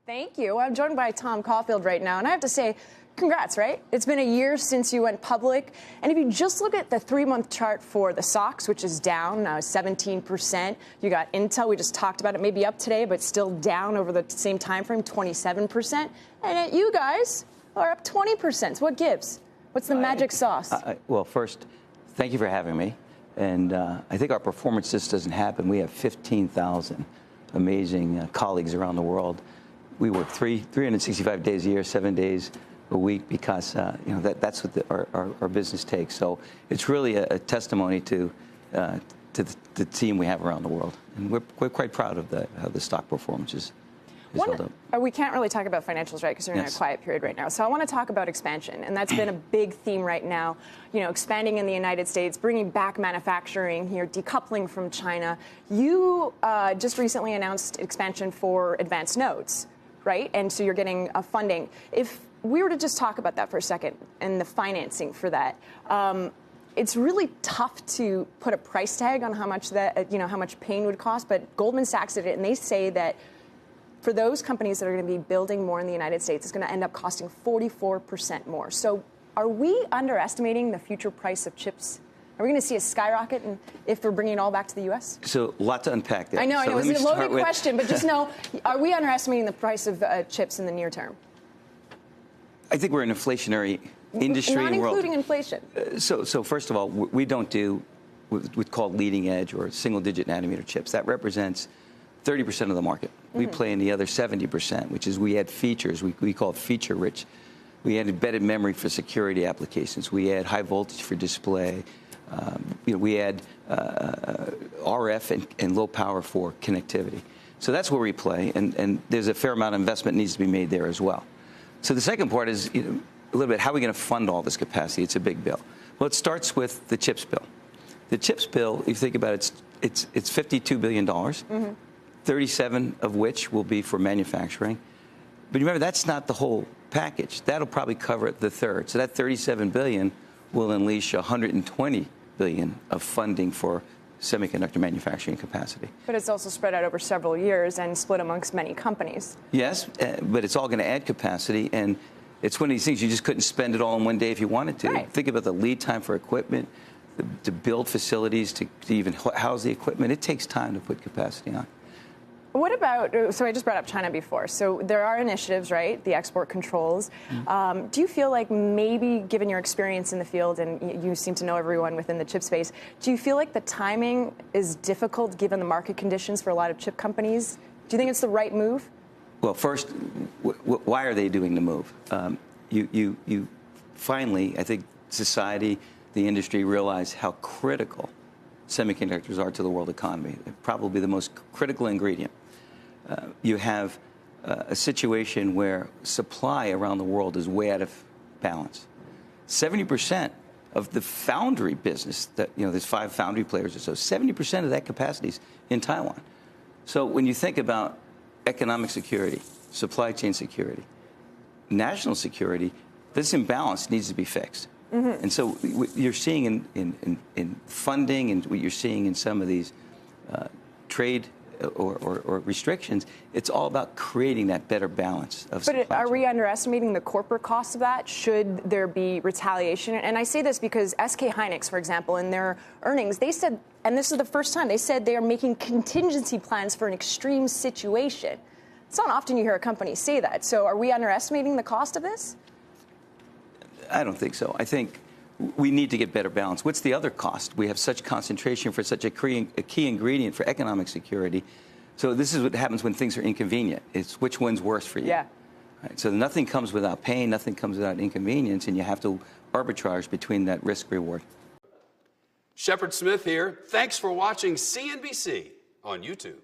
Thank you. I'm joined by Tom Caulfield right now, and I have to say, congrats, right? It's been a year since you went public, and if you just look at the 3-month chart for the stocks, which is down 17%, you got Intel, we just talked about it, maybe up today, but still down over the same time frame, 27%, and you guys are up 20%. So what gives? What's the magic sauce? Well, first, thank you for having me, and I think our performance just doesn't happen. We have 15,000 amazing colleagues around the world. We work 365 days a year, 7 days a week, because that's what our business takes. So it's really a testimony to the team we have around the world, and we're quite proud of how the stock performance is held up. We can't really talk about financials, right, because you're in a quiet period right now. So I want to talk about expansion, and that's been a big theme right now. You know, expanding in the United States, bringing back manufacturing here, decoupling from China. You just recently announced expansion for advanced nodes, right? And so you're getting funding. If we were to just talk about that for a second and the financing for that, it's really tough to put a price tag on how much how much pain would cost. But Goldman Sachs did it, and they say that for those companies that are going to be building more in the United States, it's going to end up costing 44% more. So are we underestimating the future price of chips? Are we going to see a skyrocket if we're bringing it all back to the U.S.? So a lot to unpack there. I know, it's a loaded question, but just know, are we underestimating the price of chips in the near term? I think we're an inflationary industry and world. Not including inflation. So first of all, we don't do what's called leading edge or single-digit nanometer chips. That represents 30% of the market. We play in the other 70%, which is we add features. We call it feature-rich. We add embedded memory for security applications. We add high voltage for display. We add RF and low power for connectivity. So that's where we play, and there's a fair amount of investment needs to be made there as well. So the second part is a little bit how are we going to fund all this capacity? It's a big bill. Well, it starts with the CHIPS bill. The CHIPS bill, if you think about it, it's $52 billion, 37 of which will be for manufacturing. But remember, that's not the whole package. That'll probably cover the third. So that $37 billion will unleash $120 billion of funding for semiconductor manufacturing capacity. But it's also spread out over several years and split amongst many companies. Yes, but it's all going to add capacity, and it's one of these things you just couldn't spend it all in one day if you wanted to. Right. Think about the lead time for equipment, to build facilities, to even house the equipment. It takes time to put capacity on. What about, so I just brought up China before, so there are initiatives, right, the export controls. Do you feel like maybe, given your experience in the field, and you seem to know everyone within the chip space, do you feel like the timing is difficult given the market conditions for a lot of chip companies? Do you think it's the right move? Well, first, why are they doing the move? You finally, I think society, the industry realize how critical semiconductors are to the world economy. They're probably the most critical ingredient. You have a situation where supply around the world is way out of balance. 70% of the foundry business, there's 5 foundry players or so, 70% of that capacity is in Taiwan. So when you think about economic security, supply chain security, national security, this imbalance needs to be fixed. And so what you're seeing in funding and what you're seeing in some of these trade or restrictions, it's all about creating that better balance of supply chain. But are we underestimating the corporate cost of that? Should there be retaliation? And I say this because SK Hynix, for example, in their earnings, they said, and this is the first time, they said they are making contingency plans for an extreme situation. It's not often you hear a company say that. So are we underestimating the cost of this? I don't think so. I think we need to get better balance. What's the other cost? We have such concentration for such a key ingredient for economic security. So this is what happens when things are inconvenient. It's which one's worse for you. Yeah. Right? So nothing comes without pain, nothing comes without inconvenience, and you have to arbitrage between that risk-reward. Shepard Smith here. Thanks for watching CNBC on YouTube.